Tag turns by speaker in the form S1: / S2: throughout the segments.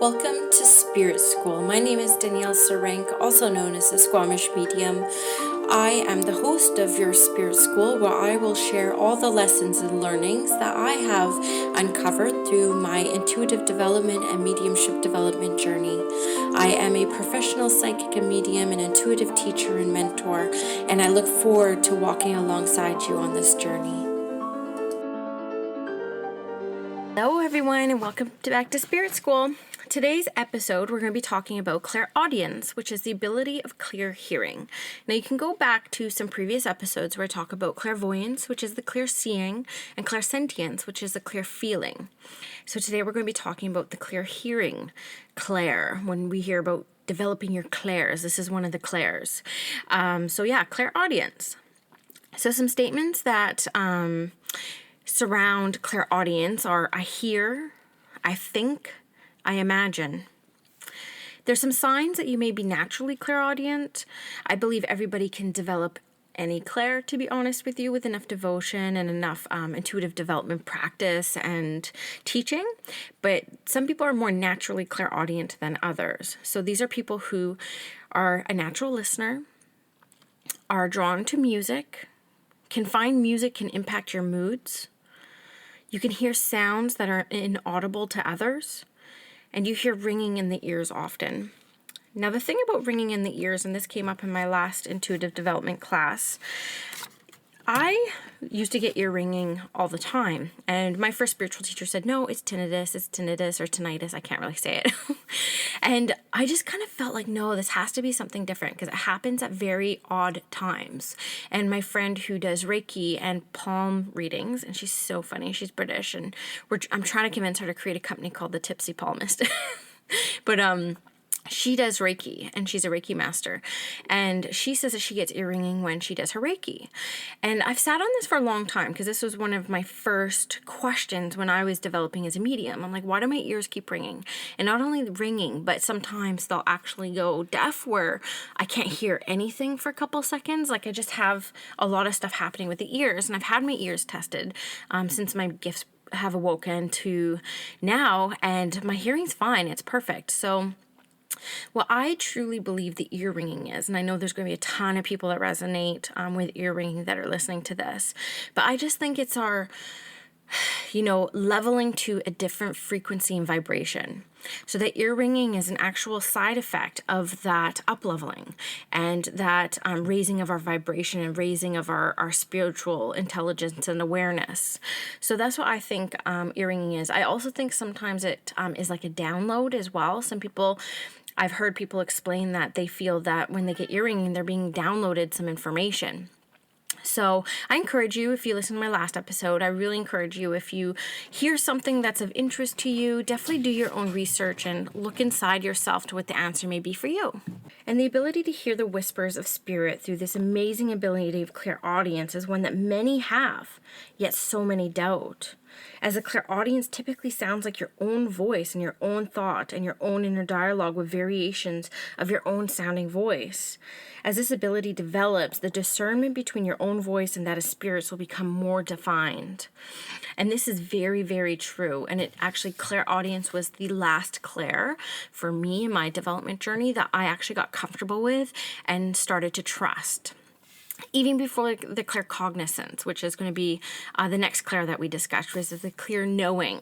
S1: Welcome to Spirit School. My name is Danielle Sarank, also known as the Squamish Medium. I am the host of your Spirit School, where I will share all the lessons and learnings that I have uncovered through my intuitive development and mediumship development journey. I am a professional psychic and medium, an intuitive teacher and mentor, and I look forward to walking alongside you on this journey. Hello everyone, and welcome back to Spirit School. Today's episode, we're going to be talking about clairaudience, which is the ability of clear hearing. Now, you can go back to some previous episodes where I talk about clairvoyance, which is the clear seeing, and clairsentience, which is the clear feeling. So today we're going to be talking about the clear hearing, clair. When we hear about developing your clairs, this is one of the clairs. Clairaudience. So some statements that surround clairaudience are I hear, I think, I imagine. There's some signs that you may be naturally clairaudient. I believe everybody can develop any clair, to be honest with you, with enough devotion and enough intuitive development practice and teaching. But some people are more naturally clairaudient than others. So these are people who are a natural listener, are drawn to music, can find music can impact your moods. You can hear sounds that are inaudible to others. And you hear ringing in the ears often. Now, the thing about ringing in the ears, and this came up in my last intuitive development class, I used to get ear ringing all the time. And my first spiritual teacher said, no, it's tinnitus, or tinnitus. I can't really say it. And I just kind of felt like, no, this has to be something different because it happens at very odd times. And my friend who does Reiki and palm readings, and she's so funny, she's British, and I'm trying to convince her to create a company called the Tipsy Palmist. But she does Reiki, and she's a Reiki master, and she says that she gets ear ringing when she does her Reiki. And I've sat on this for a long time because this was one of my first questions when I was developing as a medium. I'm like, why do my ears keep ringing? And not only ringing, but sometimes they'll actually go deaf where I can't hear anything for a couple seconds. Like I just have a lot of stuff happening with the ears, and I've had my ears tested since my gifts have awoken to now, and my hearing's fine. It's perfect. So what I truly believe the ear ringing is, and I know there's going to be a ton of people that resonate with ear ringing that are listening to this, but I just think it's our, leveling to a different frequency and vibration. So that ear ringing is an actual side effect of that up-leveling and that raising of our vibration and raising of our spiritual intelligence and awareness. So that's what I think ear ringing is. I also think sometimes it is like a download as well. I've heard people explain that they feel that when they get ear ringing, they're being downloaded some information. So I encourage you, if you listen to my last episode, I really encourage you, if you hear something that's of interest to you, definitely do your own research and look inside yourself to what the answer may be for you. And the ability to hear the whispers of spirit through this amazing ability of clairaudience is one that many have, yet so many doubt. As a clairaudience typically sounds like your own voice and your own thought and your own inner dialogue with variations of your own sounding voice. As this ability develops, the discernment between your own voice and that of spirits will become more defined. And this is very, very true. And it actually, clairaudience was the last clair for me in my development journey that I actually got comfortable with and started to trust. Even before the claircognizance, which is going to be the next clair that we discussed, which is the clear knowing.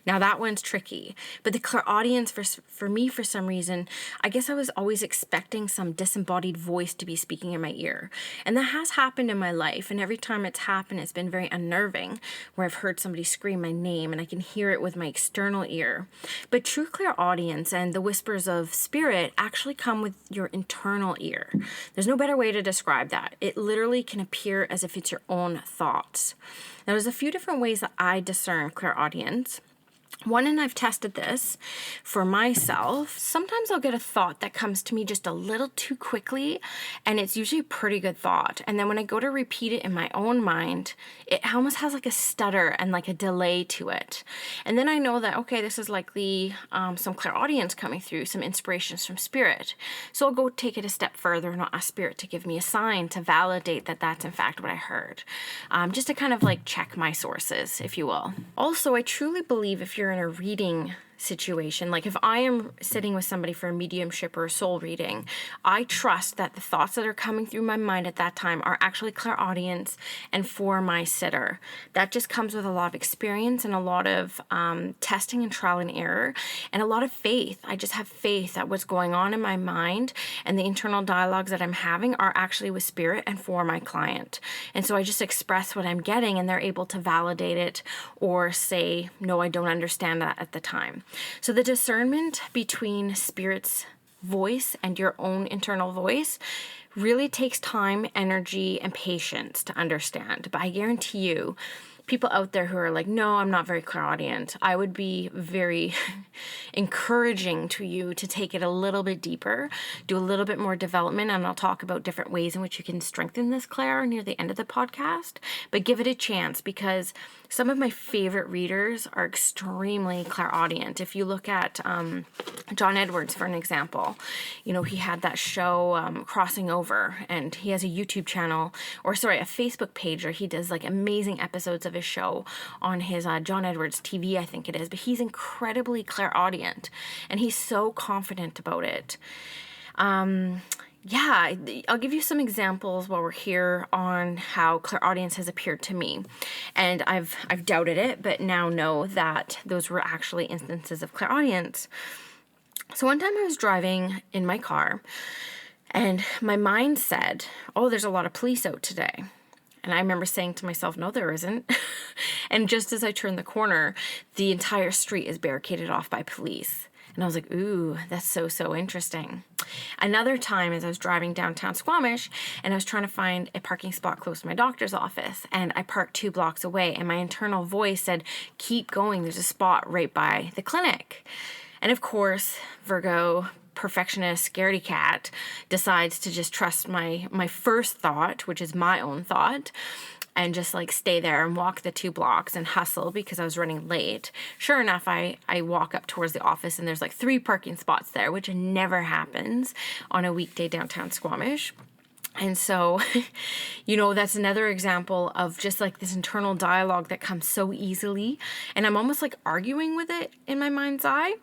S1: Now that one's tricky, but the clairaudience for me, for some reason, I guess I was always expecting some disembodied voice to be speaking in my ear. And that has happened in my life. And every time it's happened, it's been very unnerving, where I've heard somebody scream my name and I can hear it with my external ear. But true clairaudience and the whispers of spirit actually come with your internal ear. There's no better way to describe that. It literally can appear as if it's your own thoughts. Now, there's a few different ways that I discern clairaudience. One, and I've tested this for myself, sometimes I'll get a thought that comes to me just a little too quickly, and it's usually a pretty good thought. And then when I go to repeat it in my own mind, it almost has like a stutter and like a delay to it. And then I know that, okay, this is likely some clairaudience coming through, some inspirations from spirit. So I'll go take it a step further and I'll ask spirit to give me a sign to validate that that's in fact what I heard. Just to kind of like check my sources, if you will. Also, I truly believe if you're in a reading situation. Like if I am sitting with somebody for a mediumship or a soul reading, I trust that the thoughts that are coming through my mind at that time are actually clairaudience and for my sitter. That just comes with a lot of experience and a lot of testing and trial and error and a lot of faith. I just have faith that what's going on in my mind and the internal dialogues that I'm having are actually with spirit and for my client. And so I just express what I'm getting and they're able to validate it or say, no, I don't understand that at the time. So the discernment between spirit's voice and your own internal voice really takes time, energy, and patience to understand. But I guarantee you, people out there who are like, no, I'm not very clairaudient, I would be very encouraging to you to take it a little bit deeper, do a little bit more development, and I'll talk about different ways in which you can strengthen this clair near the end of the podcast. But give it a chance, because some of my favorite readers are extremely clairaudient. If you look at John Edwards, for an example, he had that show Crossing Over, and he has a YouTube channel, a Facebook page where he does like amazing episodes of his show on his John Edwards TV, I think it is. But he's incredibly clairaudient, and he's so confident about it. I'll give you some examples while we're here on how clairaudience has appeared to me. And I've doubted it, but now know that those were actually instances of clairaudience. So one time I was driving in my car, and my mind said, oh, there's a lot of police out today. And I remember saying to myself, no, there isn't. And just as I turned the corner, the entire street is barricaded off by police. And I was like, ooh, that's so interesting. Another time as I was driving downtown Squamish and I was trying to find a parking spot close to my doctor's office, and I parked 2 blocks away, and my internal voice said, keep going, there's a spot right by the clinic. And of course, Virgo, perfectionist, scaredy cat, decides to just trust my first thought, which is my own thought, and just like stay there and walk the 2 blocks and hustle because I was running late. Sure enough, I walk up towards the office and there's like 3 parking spots there, which never happens on a weekday downtown Squamish. And so, that's another example of just like this internal dialogue that comes so easily. And I'm almost like arguing with it in my mind's eye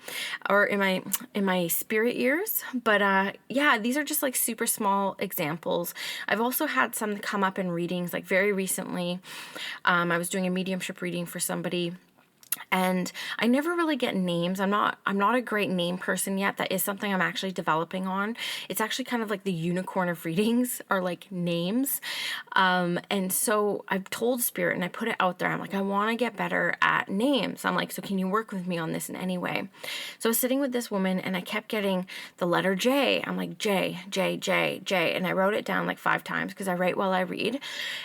S1: or in my spirit ears. But these are just like super small examples. I've also had some come up in readings, like very recently. I was doing a mediumship reading for somebody, and I never really get names. I'm not a great name person yet. That is something I'm actually developing on. It's actually kind of like the unicorn of readings are like names. And so I've told Spirit and I put it out there. I'm like, I want to get better at names. I'm like, so can you work with me on this in any way? So I was sitting with this woman and I kept getting the letter J. I'm like, J, J, J, J. And I wrote it down like 5 times because I write while I read.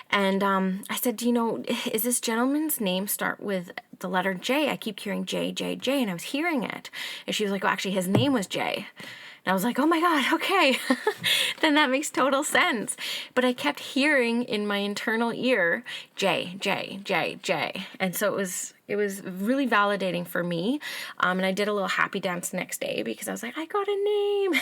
S1: And I said, is this gentleman's name start with the letter J? I keep hearing J, J, J, and I was hearing it. And she was like, well, actually, his name was J. And I was like, oh my God, okay. Then that makes total sense. But I kept hearing in my internal ear, J, J, J, J. And so it was really validating for me. And I did a little happy dance the next day because I was like, I got a name.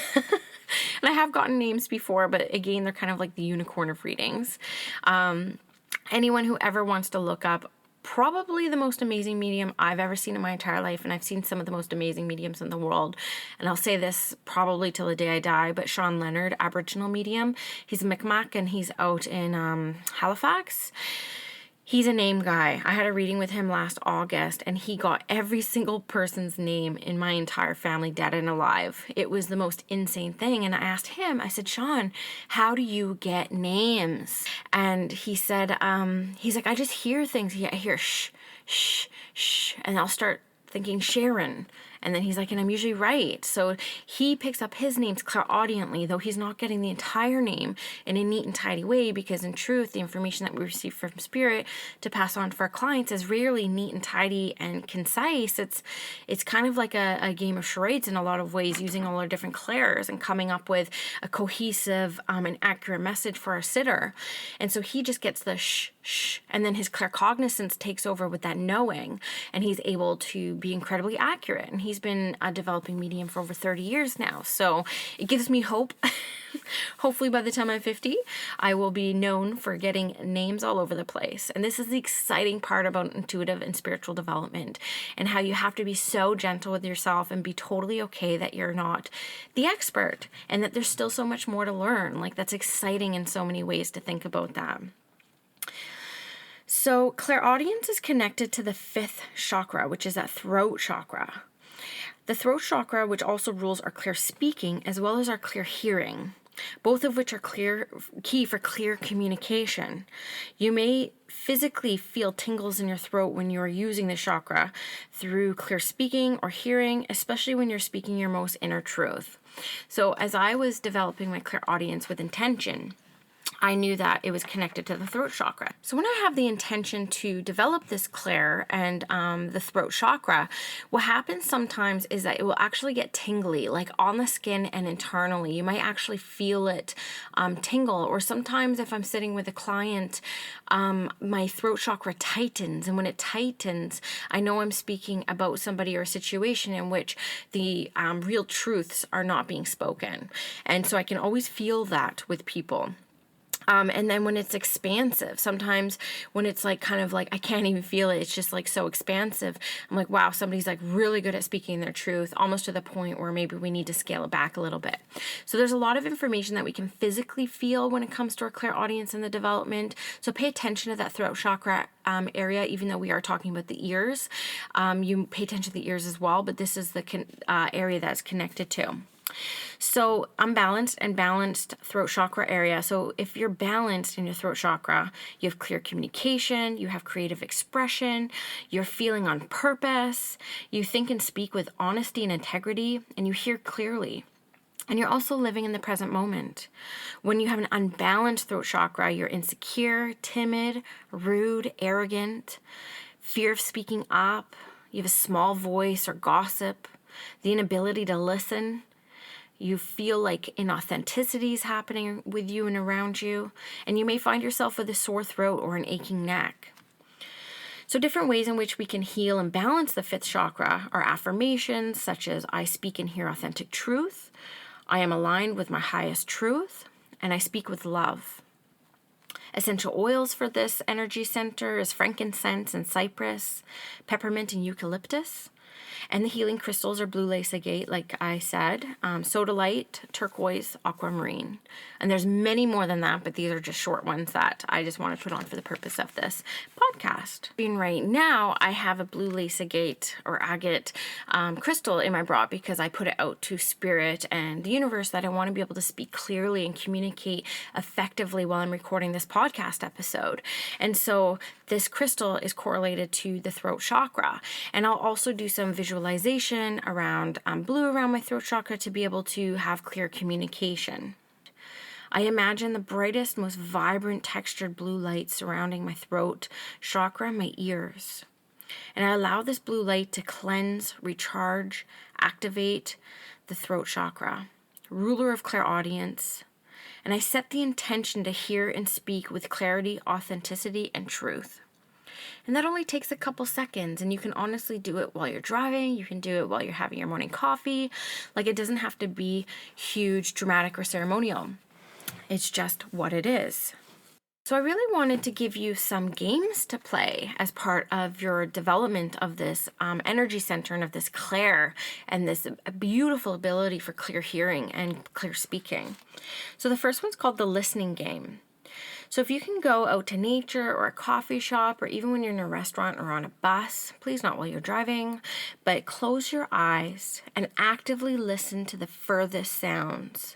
S1: And I have gotten names before, but again, they're kind of like the unicorn of readings. Anyone who ever wants to look up probably the most amazing medium I've ever seen in my entire life, and I've seen some of the most amazing mediums in the world, and I'll say this probably till the day I die, but Sean Leonard, Aboriginal medium, he's a Mi'kmaq and he's out in Halifax. He's a name guy. I had a reading with him last August, and he got every single person's name in my entire family, dead and alive. It was the most insane thing. And I asked him, I said, Sean, how do you get names? And he said, he's like, I just hear things. I hear shh, shh, shh, and I'll start thinking Sharon. And then he's like, and I'm usually right. So he picks up his names clairaudiently, though he's not getting the entire name in a neat and tidy way, because in truth, the information that we receive from Spirit to pass on to our clients is rarely neat and tidy and concise. It's kind of like a game of charades in a lot of ways, using all our different clairs and coming up with a cohesive and accurate message for our sitter. And so he just gets the shh, shh, and then his claircognizance takes over with that knowing, and he's able to be incredibly accurate. And he's been a developing medium for over 30 years now. So it gives me hope. Hopefully by the time I'm 50, I will be known for getting names all over the place. And this is the exciting part about intuitive and spiritual development, and how you have to be so gentle with yourself and be totally okay that you're not the expert and that there's still so much more to learn. Like, that's exciting in so many ways to think about that. So clairaudience is connected to the fifth chakra, which is that throat chakra. The throat chakra, which also rules our clear speaking as well as our clear hearing, both of which are key for clear communication. You may physically feel tingles in your throat when you are using the chakra through clear speaking or hearing, especially when you're speaking your most inner truth. So as I was developing my clairaudience with intention, I knew that it was connected to the throat chakra. So when I have the intention to develop this clair and the throat chakra, what happens sometimes is that it will actually get tingly, like on the skin and internally. You might actually feel it tingle. Or sometimes if I'm sitting with a client, my throat chakra tightens. And when it tightens, I know I'm speaking about somebody or a situation in which the real truths are not being spoken. And so I can always feel that with people. And then when it's expansive, sometimes when it's like kind of like I can't even feel it, it's just like so expansive. I'm like, wow, somebody's like really good at speaking their truth, almost to the point where maybe we need to scale it back a little bit. So there's a lot of information that we can physically feel when it comes to our clairaudience and the development. So pay attention to that throat chakra area, even though we are talking about the ears. You pay attention to the ears as well, but this is the area that's connected to. So unbalanced and balanced throat chakra area. So if you're balanced in your throat chakra, you have clear communication, you have creative expression, you're feeling on purpose, you think and speak with honesty and integrity, and you hear clearly. And you're also living in the present moment. When you have an unbalanced throat chakra, you're insecure, timid, rude, arrogant, fear of speaking up, you have a small voice or gossip, the inability to listen. You feel like inauthenticity is happening with you and around you, and you may find yourself with a sore throat or an aching neck. So different ways in which we can heal and balance the fifth chakra are affirmations such as I speak and hear authentic truth, I am aligned with my highest truth, and I speak with love. Essential oils for this energy center is frankincense and cypress, peppermint and eucalyptus. And the healing crystals are blue lace agate, like I said, sodalite, turquoise, aquamarine. And there's many more than that, but these are just short ones that I just want to put on for the purpose of this podcast. And right now, I have a blue lace agate or agate crystal in my bra because I put it out to spirit and the universe that I want to be able to speak clearly and communicate effectively while I'm recording this podcast episode. And so this crystal is correlated to the throat chakra. And I'll also do some visualization around blue around my throat chakra to be able to have clear communication. I imagine the brightest, most vibrant textured blue light surrounding my throat chakra and my ears. And I allow this blue light to cleanse, recharge, activate the throat chakra, ruler of clairaudience. And I set the intention to hear and speak with clarity, authenticity, and truth. And that only takes a couple seconds, and you can honestly do it while you're driving. You can do it while you're having your morning coffee. Like, it doesn't have to be huge, dramatic, or ceremonial. It's just what it is. So I really wanted to give you some games to play as part of your development of this energy center and of this clair and this beautiful ability for clear hearing and clear speaking. So the first one's called the listening game. So if you can go out to nature or a coffee shop or even when you're in a restaurant or on a bus, please not while you're driving, but close your eyes and actively listen to the furthest sounds.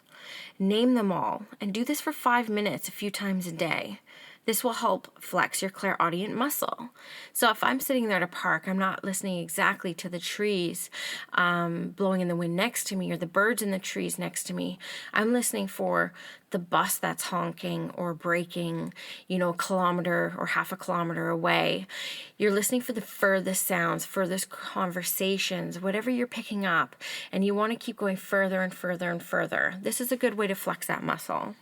S1: Name them all and do this for 5 minutes a few times a day. This will help flex your clairaudient muscle. So if I'm sitting there at a park, I'm not listening exactly to the trees blowing in the wind next to me or the birds in the trees next to me. I'm listening for the bus that's honking or braking, a kilometer or half a kilometer away. You're listening for the furthest sounds, furthest conversations, whatever you're picking up, and you want to keep going further and further and further. This is a good way to flex that muscle.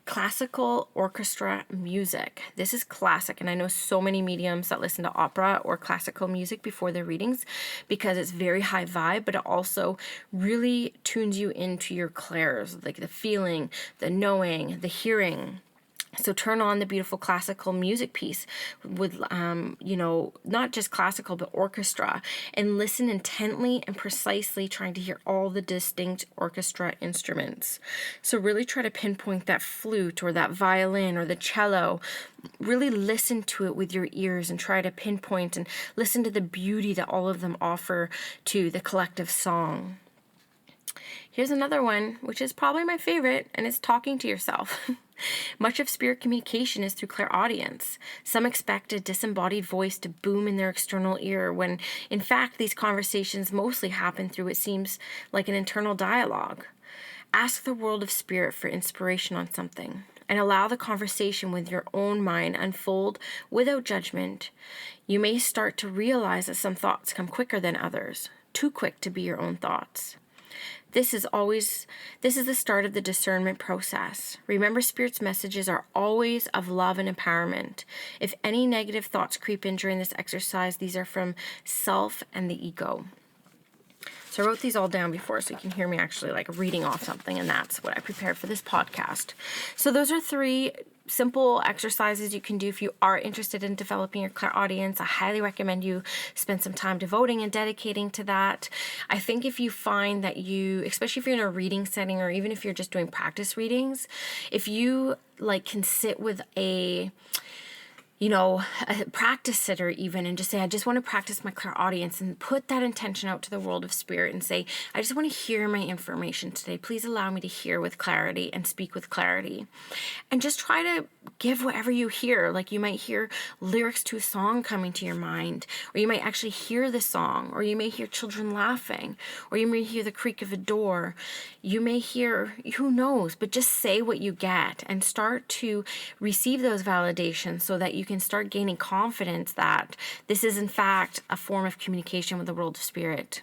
S1: Classical orchestra music. This is classic, and I know so many mediums that listen to opera or classical music before their readings because it's very high vibe, but it also really tunes you into your clairs, like the feeling, the knowing, the hearing. So turn on the beautiful classical music piece with, not just classical, but orchestra, and listen intently and precisely, trying to hear all the distinct orchestra instruments. So really try to pinpoint that flute or that violin or the cello. Really listen to it with your ears and try to pinpoint and listen to the beauty that all of them offer to the collective song. Here's another one, which is probably my favorite, and it's talking to yourself. Much of spirit communication is through clairaudience. Some expect a disembodied voice to boom in their external ear, when in fact these conversations mostly happen through what seems like an internal dialogue. Ask the world of spirit for inspiration on something, and allow the conversation with your own mind unfold without judgment. You may start to realize that some thoughts come quicker than others, too quick to be your own thoughts. This is the start of the discernment process. Remember, Spirit's messages are always of love and empowerment. If any negative thoughts creep in during this exercise, these are from self and the ego. So I wrote these all down before so you can hear me actually like reading off something, and that's what I prepared for this podcast. So those are 3 simple exercises you can do if you are interested in developing your clairaudience. I highly recommend you spend some time devoting and dedicating to that. I think if you find that especially if you're in a reading setting, or even if you're just doing practice readings, if you can sit with a practice sitter even, and just say, I just want to practice my clairaudience, and put that intention out to the world of spirit and say, I just want to hear my information today. Please allow me to hear with clarity and speak with clarity. And just try to give whatever you hear. Like, you might hear lyrics to a song coming to your mind, or you might actually hear the song, or you may hear children laughing, or you may hear the creak of a door. You may hear, who knows, but just say what you get and start to receive those validations so that you can start gaining confidence that this is in fact a form of communication with the world of spirit.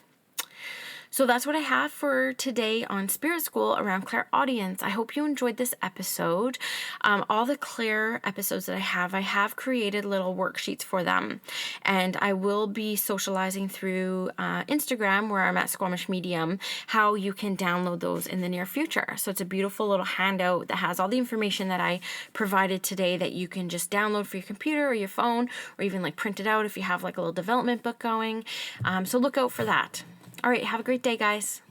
S1: So that's what I have for today on Spirit School around clairaudience. I hope you enjoyed this episode. All the Claire episodes that I have created little worksheets for them. And I will be socializing through Instagram, where I'm at Squamish Medium, how you can download those in the near future. So it's a beautiful little handout that has all the information that I provided today that you can just download for your computer or your phone, or even print it out if you have a little development book going. So look out for that. All right, have a great day, guys.